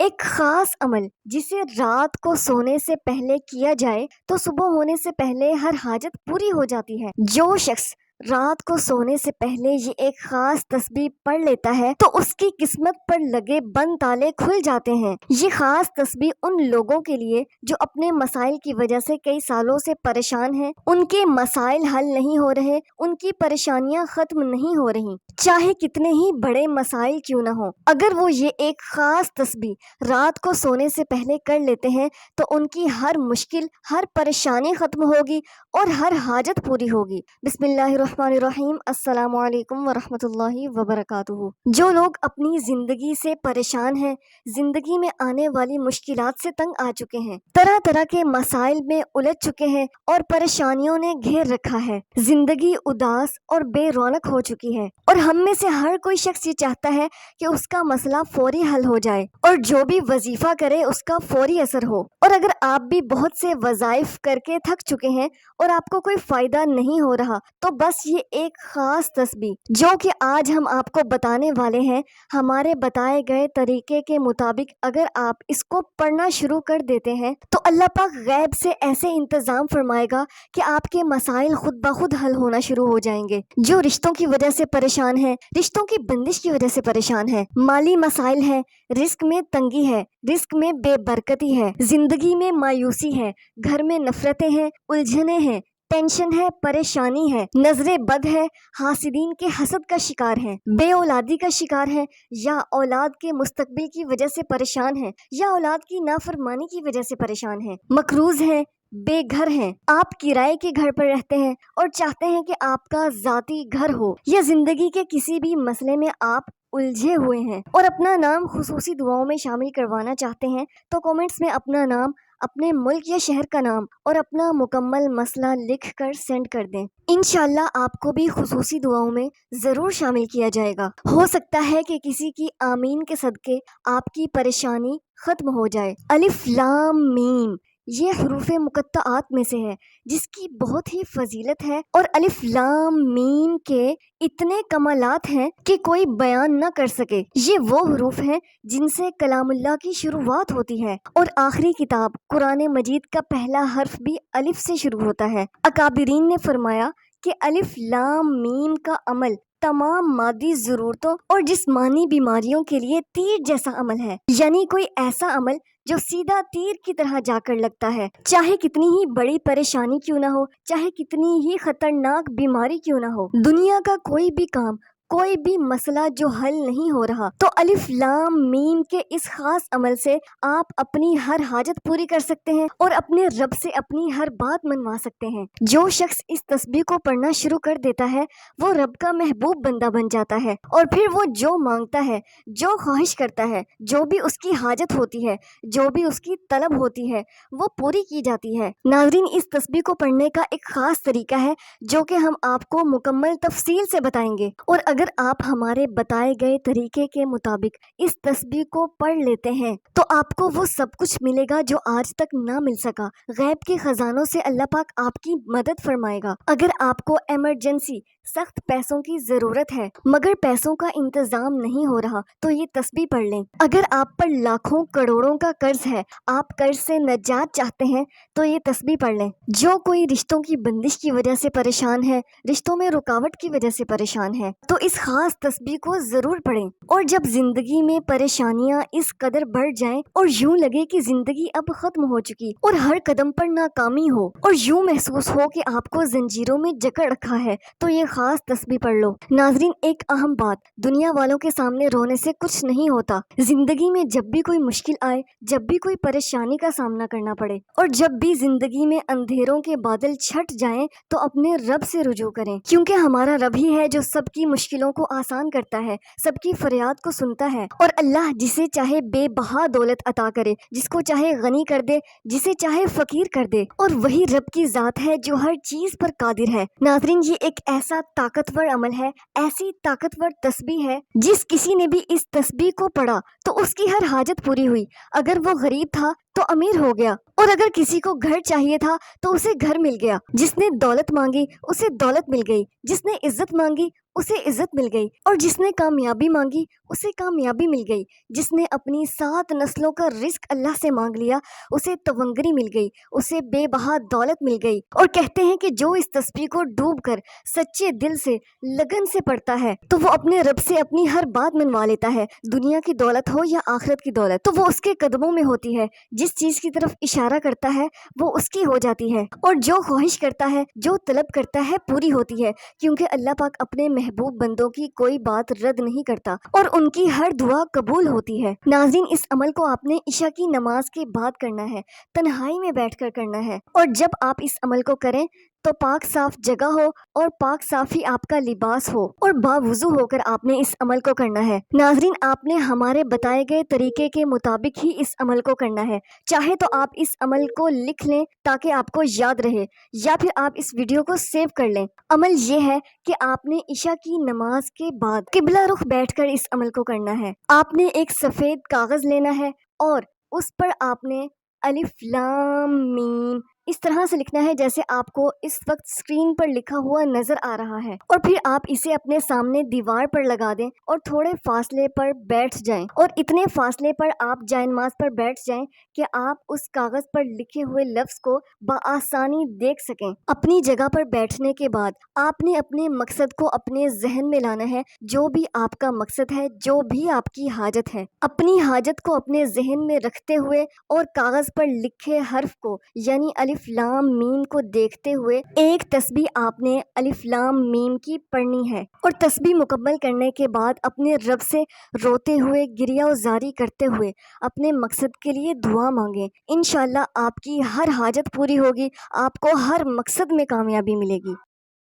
ایک خاص عمل جسے رات کو سونے سے پہلے کیا جائے تو صبح ہونے سے پہلے ہر حاجت پوری ہو جاتی ہے۔ جو شخص رات کو سونے سے پہلے یہ ایک خاص تسبیح پڑھ لیتا ہے تو اس کی قسمت پر لگے بند تالے کھل جاتے ہیں۔ یہ خاص تسبیح ان لوگوں کے لیے جو اپنے مسائل کی وجہ سے کئی سالوں سے پریشان ہیں، ان کے مسائل حل نہیں ہو رہے، ان کی پریشانیاں ختم نہیں ہو رہی، چاہے کتنے ہی بڑے مسائل کیوں نہ ہوں۔ اگر وہ یہ ایک خاص تسبیح رات کو سونے سے پہلے کر لیتے ہیں تو ان کی ہر مشکل، ہر پریشانی ختم ہوگی اور ہر حاجت پوری ہوگی۔ بسم اللہ الرحمن الرحیم۔ السلام علیکم ورحمۃ اللہ وبرکاتہ۔ جو لوگ اپنی زندگی سے پریشان ہیں، زندگی میں آنے والی مشکلات سے تنگ آ چکے ہیں، طرح طرح کے مسائل میں الجھ چکے ہیں اور پریشانیوں نے گھیر رکھا ہے، زندگی اداس اور بے رونق ہو چکی ہے، اور ہم میں سے ہر کوئی شخص یہ چاہتا ہے کہ اس کا مسئلہ فوری حل ہو جائے اور جو بھی وظیفہ کرے اس کا فوری اثر ہو۔ اور اگر آپ بھی بہت سے وظائف کر کے تھک چکے ہیں اور آپ کو کوئی فائدہ نہیں ہو رہا تو بس یہ ایک خاص تسبیح جو کہ آج ہم آپ کو بتانے والے ہیں، ہمارے بتائے گئے طریقے کے مطابق اگر آپ اس کو پڑھنا شروع کر دیتے ہیں تو اللہ پاک غیب سے ایسے انتظام فرمائے گا کہ آپ کے مسائل خود بخود حل ہونا شروع ہو جائیں گے۔ جو رشتوں کی وجہ سے پریشان ہیں، رشتوں کی بندش کی وجہ سے پریشان ہیں، مالی مسائل ہیں، رزق میں تنگی ہے، رزق میں بے برکتی ہے، زندگی میں مایوسی ہے، گھر میں نفرتیں ہیں، الجھنیں ہیں، ٹینشن ہے، پریشانی ہے، نظر بد ہے، حاسدین کے حسد کا شکار ہیں، بے اولادی کا شکار ہیں، یا اولاد کے مستقبل کی وجہ سے پریشان ہیں، یا اولاد کی نافرمانی کی وجہ سے پریشان ہیں، مقروض ہیں، بے گھر ہیں، آپ کرائے کے گھر پر رہتے ہیں اور چاہتے ہیں کہ آپ کا ذاتی گھر ہو، یا زندگی کے کسی بھی مسئلے میں آپ الجھے ہوئے ہیں اور اپنا نام خصوصی دعاؤں میں شامل کروانا چاہتے ہیں تو کامنٹس میں اپنا نام، اپنے ملک یا شہر کا نام اور اپنا مکمل مسئلہ لکھ کر سینڈ کر دیں۔ انشاءاللہ آپ کو بھی خصوصی دعاؤں میں ضرور شامل کیا جائے گا۔ ہو سکتا ہے کہ کسی کی آمین کے صدقے آپ کی پریشانی ختم ہو جائے۔ الف لام میم یہ حروف مقطعات میں سے ہے جس کی بہت ہی فضیلت ہے، اور الف لام میم کے اتنے کمالات ہیں کہ کوئی بیان نہ کر سکے۔ یہ وہ حروف ہیں جن سے کلام اللہ کی شروعات ہوتی ہے، اور آخری کتاب قرآن مجید کا پہلا حرف بھی الف سے شروع ہوتا ہے۔ اکابرین نے فرمایا کہ الف لام میم کا عمل تمام مادی ضرورتوں اور جسمانی بیماریوں کے لیے تیر جیسا عمل ہے، یعنی کوئی ایسا عمل جو سیدھا تیر کی طرح جا کر لگتا ہے، چاہے کتنی ہی بڑی پریشانی کیوں نہ ہو، چاہے کتنی ہی خطرناک بیماری کیوں نہ ہو، دنیا کا کوئی بھی کام، کوئی بھی مسئلہ جو حل نہیں ہو رہا تو الف لام میم کے اس خاص عمل سے آپ اپنی ہر حاجت پوری کر سکتے ہیں اور اپنے رب سے اپنی ہر بات منوا سکتے ہیں۔ جو شخص اس تسبیح کو پڑھنا شروع کر دیتا ہے وہ رب کا محبوب بندہ بن جاتا ہے، اور پھر وہ جو مانگتا ہے، جو خواہش کرتا ہے، جو بھی اس کی حاجت ہوتی ہے، جو بھی اس کی طلب ہوتی ہے وہ پوری کی جاتی ہے۔ ناظرین، اس تسبیح کو پڑھنے کا ایک خاص طریقہ ہے جو کہ ہم آپ کو مکمل تفصیل سے بتائیں گے، اور اگر آپ ہمارے بتائے گئے طریقے کے مطابق اس تسبیح کو پڑھ لیتے ہیں تو آپ کو وہ سب کچھ ملے گا جو آج تک نہ مل سکا۔ غیب کے خزانوں سے اللہ پاک آپ کی مدد فرمائے گا۔ اگر آپ کو ایمرجنسی سخت پیسوں کی ضرورت ہے مگر پیسوں کا انتظام نہیں ہو رہا تو یہ تسبیح پڑھ لیں۔ اگر آپ پر لاکھوں کروڑوں کا قرض ہے، آپ قرض سے نجات چاہتے ہیں تو یہ تسبیح پڑھ لیں۔ جو کوئی رشتوں کی بندش کی وجہ سے پریشان ہے، رشتوں میں رکاوٹ کی وجہ سے پریشان ہے تو اس خاص تسبیح کو ضرور پڑھیں، اور جب زندگی میں پریشانیاں اس قدر بڑھ جائیں اور یوں لگے کہ زندگی اب ختم ہو چکی اور ہر قدم پر ناکامی ہو اور یوں محسوس ہو کہ آپ کو زنجیروں میں جکڑ رکھا ہے تو یہ خاص تسبیح پڑھ لو۔ ناظرین، ایک اہم بات، دنیا والوں کے سامنے رونے سے کچھ نہیں ہوتا۔ زندگی میں جب بھی کوئی مشکل آئے، جب بھی کوئی پریشانی کا سامنا کرنا پڑے اور جب بھی زندگی میں اندھیروں کے بادل چھٹ جائیں تو اپنے رب سے رجوع کریں، کیونکہ ہمارا رب ہی ہے جو سب کی مشکلوں کو آسان کرتا ہے، سب کی فریاد کو سنتا ہے، اور اللہ جسے چاہے بے بہا دولت عطا کرے، جس کو چاہے غنی کر دے، جسے چاہے فقیر کر دے، اور وہی رب کی ذات ہے جو ہر چیز پر قادر ہے۔ ناظرین، یہ ایک ایسا طاقتور عمل ہے، ایسی طاقتور تسبیح ہے، جس کسی نے بھی اس تسبیح کو پڑھا تو اس کی ہر حاجت پوری ہوئی۔ اگر وہ غریب تھا تو امیر ہو گیا، اور اگر کسی کو گھر چاہیے تھا تو اسے گھر مل گیا، جس نے دولت مانگی اسے دولت مل گئی، جس نے عزت مانگی اسے عزت مل گئی، اور جس نے کامیابی مانگی اسے کامیابی مل گئی، جس نے اپنی 7 نسلوں کا رزق اللہ سے مانگ لیا اسے تونگری مل گئی، اسے بے بہا دولت مل گئی۔ اور کہتے ہیں کہ جو اس تسبیح کو ڈوب کر سچے دل سے لگن سے پڑھتا ہے تو وہ اپنے رب سے اپنی ہر بات منوا لیتا ہے، دنیا کی دولت ہو یا آخرت کی دولت، تو وہ اس کے قدموں میں ہوتی ہے۔ جس چیز کی طرف اشارہ کرتا ہے وہ اس کی ہو جاتی ہے، اور جو خواہش کرتا ہے، جو طلب کرتا ہے، پوری ہوتی ہے، کیونکہ اللہ پاک اپنے محبوب بندوں کی کوئی بات رد نہیں کرتا اور ان کی ہر دعا قبول ہوتی ہے۔ ناظرین، اس عمل کو آپ نے عشاء کی نماز کے بعد کرنا ہے، تنہائی میں بیٹھ کر کرنا ہے، اور جب آپ اس عمل کو کریں تو پاک صاف جگہ ہو اور پاک صاف ہی آپ کا لباس ہو، اور باوضو ہو کر آپ نے اس عمل کو کرنا ہے۔ ناظرین، آپ نے ہمارے بتائے گئے طریقے کے مطابق ہی اس عمل کو کرنا ہے۔ چاہے تو آپ اس عمل کو لکھ لیں تاکہ آپ کو یاد رہے، یا پھر آپ اس ویڈیو کو سیو کر لیں۔ عمل یہ ہے کہ آپ نے عشاء کی نماز کے بعد قبلہ رخ بیٹھ کر اس عمل کو کرنا ہے۔ آپ نے ایک سفید کاغذ لینا ہے اور اس پر آپ نے الف لام میم اس طرح سے لکھنا ہے جیسے آپ کو اس وقت اسکرین پر لکھا ہوا نظر آ رہا ہے، اور پھر آپ اسے اپنے سامنے دیوار پر لگا دیں اور تھوڑے فاصلے پر بیٹھ جائیں، اور اتنے فاصلے پر آپ جائے نماز پر بیٹھ جائیں کہ آپ اس کاغذ پر لکھے ہوئے لفظ کو بآسانی دیکھ سکیں۔ اپنی جگہ پر بیٹھنے کے بعد آپ نے اپنے مقصد کو اپنے ذہن میں لانا ہے، جو بھی آپ کا مقصد ہے، جو بھی آپ کی حاجت ہے، اپنی حاجت کو اپنے ذہن میں رکھتے ہوئے اور کاغذ پر لکھے حرف کو یعنی الف لام میم کو دیکھتے ہوئے ایک تسبیح آپ نے الف لام میم کی پڑھنی ہے، اور تسبیح مکمل کرنے کے بعد اپنے رب سے روتے ہوئے گریہ و زاری کرتے ہوئے اپنے مقصد کے لیے دعا مانگیں۔ انشاءاللہ آپ کی ہر حاجت پوری ہوگی، آپ کو ہر مقصد میں کامیابی ملے گی۔